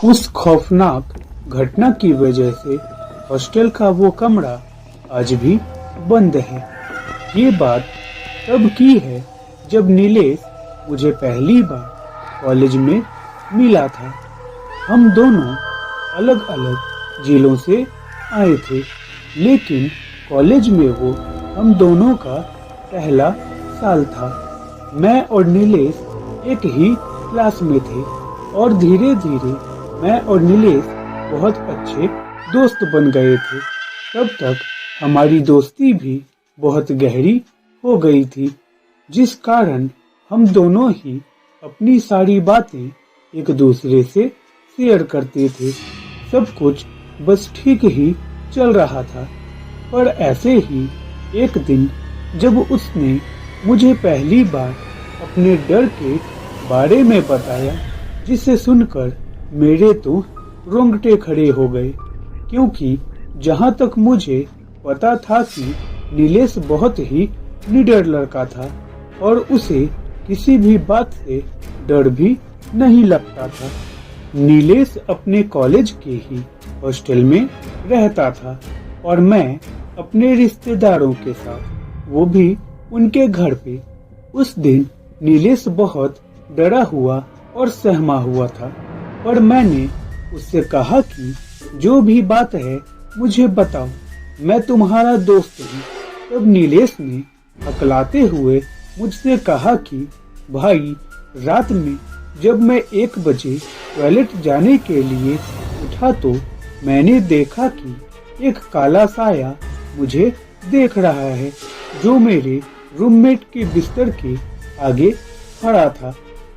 उस खौफनाक घटना की वजह से हॉस्टल का वो कमरा आज भी बंद है। ये बात तब की है जब नीलेश मुझे पहली बार कॉलेज में मिला था। हम दोनों अलग अलग जिलों से आए थे, लेकिन कॉलेज में वो हम दोनों का पहला साल था। मैं और नीलेश एक ही क्लास में थे और धीरे धीरे मैं और नीलेश बहुत अच्छे दोस्त बन गए थे। तब तक हमारी दोस्ती भी बहुत गहरी हो गई थी, जिस कारण हम दोनों ही अपनी सारी बातें एक दूसरे से शेयर करते थे। सब कुछ बस ठीक ही चल रहा था, पर ऐसे ही एक दिन जब उसने मुझे पहली बार अपने डर के बारे में बताया, जिसे सुनकर मेरे तो रोंगटे खड़े हो गए, क्योंकि जहां तक मुझे पता था कि नीलेश बहुत ही निडर लड़का था और उसे किसी भी बात से डर भी नहीं लगता था। नीलेश अपने कॉलेज के ही हॉस्टल में रहता था और मैं अपने रिश्तेदारों के साथ, वो भी उनके घर पे। उस दिन नीलेश बहुत डरा हुआ और सहमा हुआ था, पर मैंने उससे कहा कि जो भी बात है मुझे बताओ, मैं तुम्हारा दोस्त हूँ। तब नीलेश ने हकलाते हुए मुझसे कहा कि भाई, रात में जब मैं 1 बजे टॉयलेट जाने के लिए उठा तो मैंने देखा कि एक काला साया मुझे देख रहा है, जो मेरे रूममेट के बिस्तर के आगे खड़ा था।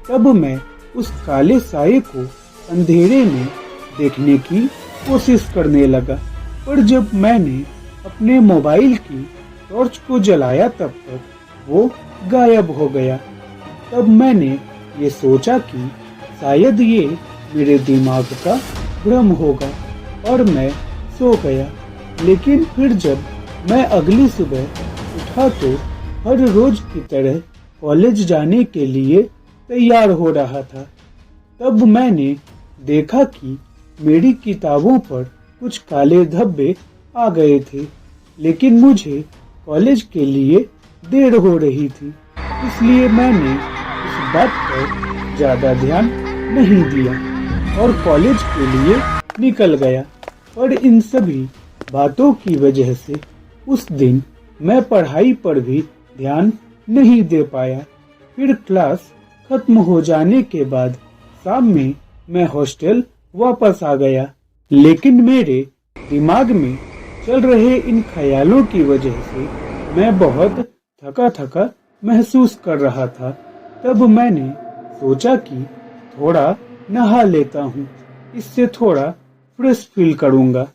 तब मैं उस काले साये को अंधेरे में देखने की कोशिश करने लगा, पर जब मैंने अपने मोबाइल की टॉर्च को जलाया तब तक वो गायब हो गया। तब मैंने ये सोचा कि शायद ये मेरे दिमाग का भ्रम होगा और मैं सो गया। लेकिन फिर जब मैं अगली सुबह उठा तो हर रोज की तरह कॉलेज जाने के लिए तैयार हो रहा था। तब मैंने देखा कि मेरी किताबों पर कुछ काले धब्बे आ गए थे, लेकिन मुझे कॉलेज के लिए देर हो रही थी, इसलिए मैंने इस बात पर ज्यादा ध्यान नहीं दिया और कॉलेज के लिए निकल गया। पर इन सभी बातों की वजह से उस दिन मैं पढ़ाई पर भी ध्यान नहीं दे पाया। फिर क्लास खत्म हो जाने के बाद शाम में मैं हॉस्टल वापस आ गया, लेकिन मेरे दिमाग में चल रहे इन ख्यालों की वजह से मैं बहुत थका थका महसूस कर रहा था। तब मैंने सोचा कि थोड़ा नहा लेता हूँ, इससे थोड़ा फ्रेश फील करूँगा।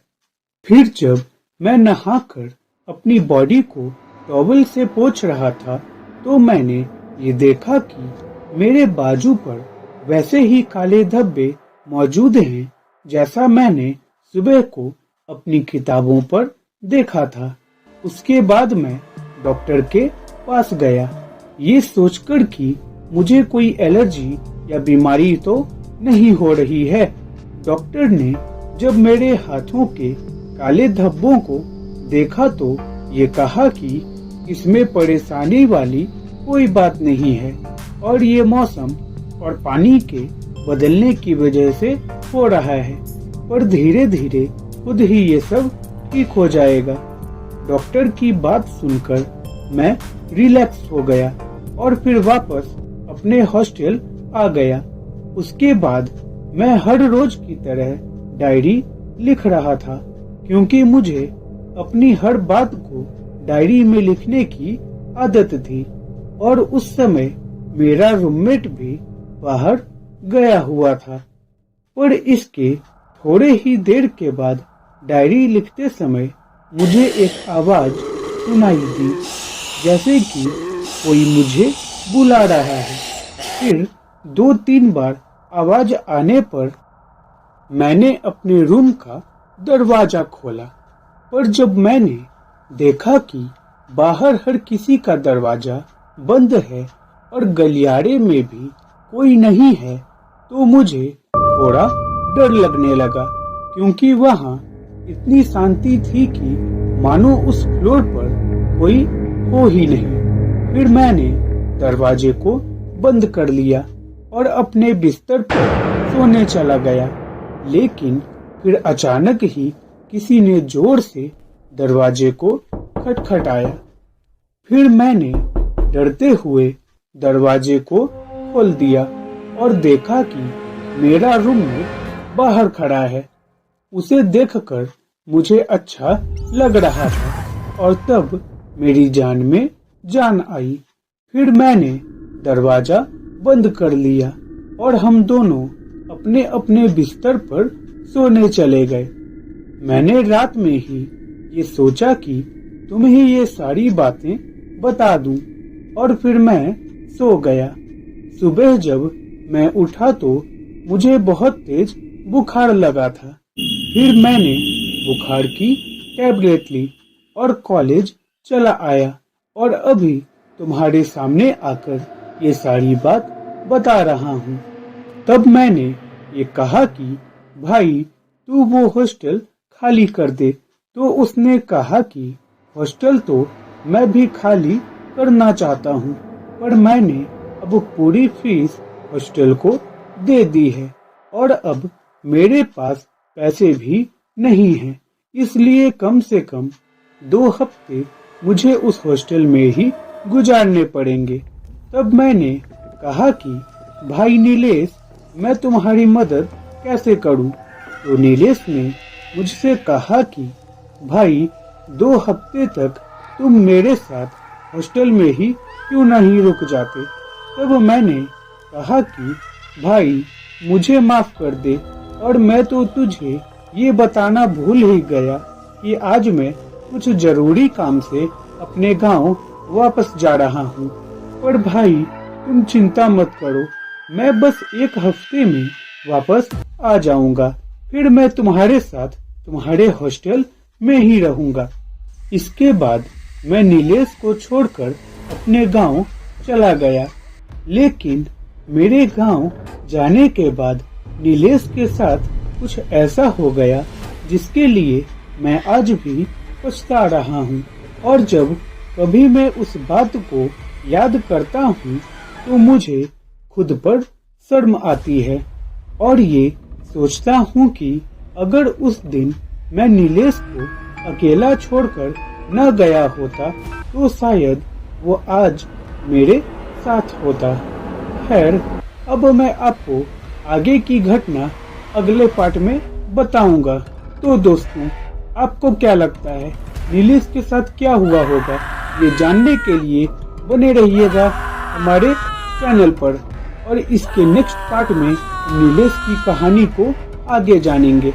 फिर जब मैं नहाकर अपनी बॉडी को टॉवल से पोंछ रहा था तो मैंने ये देखा कि मेरे बाजू पर वैसे ही काले धब्बे मौजूद हैं जैसा मैंने सुबह को अपनी किताबों पर देखा था। उसके बाद मैं डॉक्टर के पास गया, ये सोचकर कि मुझे कोई एलर्जी या बीमारी तो नहीं हो रही है। डॉक्टर ने जब मेरे हाथों के काले धब्बों को देखा तो ये कहा कि इसमें परेशानी वाली कोई बात नहीं है और ये मौसम और पानी के बदलने की वजह से हो रहा है, पर धीरे धीरे खुद ही ये सब ठीक हो जाएगा। डॉक्टर की बात सुनकर मैं रिलैक्स हो गया और फिर वापस अपने हॉस्टल आ गया। उसके बाद मैं हर रोज की तरह डायरी लिख रहा था, क्योंकि मुझे अपनी हर बात को डायरी में लिखने की आदत थी। और उस समय मेरा रूममेट भी बाहर गया हुआ था। पर इसके थोड़े ही देर के बाद डायरी लिखते समय मुझे एक आवाज सुनाई दी, जैसे कि कोई मुझे बुला रहा है। फिर 2-3 बार आवाज आने पर मैंने अपने रूम का दरवाजा खोला, पर जब मैंने देखा कि बाहर हर किसी का दरवाजा बंद है और गलियारे में भी कोई नहीं है तो मुझे थोड़ा डर लगने लगा, क्योंकि वहाँ इतनी शांति थी कि मानो उस फ्लोर पर कोई हो ही नहीं। फिर मैंने दरवाजे को बंद कर लिया और अपने बिस्तर पर सोने चला गया। लेकिन फिर अचानक ही किसी ने जोर से दरवाजे को खटखटाया। फिर मैंने डरते हुए दरवाजे को खोल दिया और देखा कि मेरा रूममेट बाहर खड़ा है। उसे देखकर मुझे अच्छा लग रहा था और तब मेरी जान में जान आई। फिर मैंने दरवाजा बंद कर लिया और हम दोनों अपने अपने बिस्तर पर सोने चले गए। मैंने रात में ही ये सोचा कि तुम्हें ये सारी बातें बता दूं और फिर मैं सो गया। सुबह जब मैं उठा तो मुझे बहुत तेज बुखार लगा था। फिर मैंने बुखार की टैबलेट ली और कॉलेज चला आया और अभी तुम्हारे सामने आकर ये सारी बात बता रहा हूँ। तब मैंने ये कहा कि भाई तू वो हॉस्टल खाली कर दे, तो उसने कहा कि हॉस्टल तो मैं भी खाली करना चाहता हूँ, पर मैंने अब पूरी फीस हॉस्टल को दे दी है और अब मेरे पास पैसे भी नहीं हैं, इसलिए कम से कम 2 हफ्ते मुझे उस हॉस्टल में ही गुजारने पड़ेंगे। तब मैंने कहा कि भाई नीलेश, मैं तुम्हारी मदद कैसे करूं? तो नीलेश ने मुझसे कहा कि भाई 2 हफ्ते तक तुम मेरे साथ हॉस्टल में ही क्यों नहीं रुक जाते? तब मैंने कहा कि भाई मुझे माफ कर दे और मैं तो तुझे ये बताना भूल ही गया कि आज मैं कुछ जरूरी काम से अपने गांव वापस जा रहा हूँ। पर भाई तुम चिंता मत करो, मैं बस 1 हफ्ते में वापस आ जाऊंगा। फिर मैं तुम्हारे साथ तुम्हारे हॉस्टल में ही रहूंगा। इसके बाद मैं नीलेश को छोड़कर अपने गांव चला गया। लेकिन मेरे गांव जाने के बाद नीलेश के साथ कुछ ऐसा हो गया जिसके लिए मैं आज भी पछता रहा हूँ। और जब कभी मैं उस बात को याद करता हूँ तो मुझे खुद पर शर्म आती है और ये सोचता हूँ कि अगर उस दिन मैं नीलेश को अकेला छोड़कर न गया होता तो शायद वो आज मेरे साथ होता। खैर, अब मैं आपको आगे की घटना अगले पार्ट में बताऊंगा। तो दोस्तों, आपको क्या लगता है नीलेश के साथ क्या हुआ होगा? ये जानने के लिए बने रहिएगा हमारे चैनल पर और इसके नेक्स्ट पार्ट में नीलेश की कहानी को आगे जानेंगे।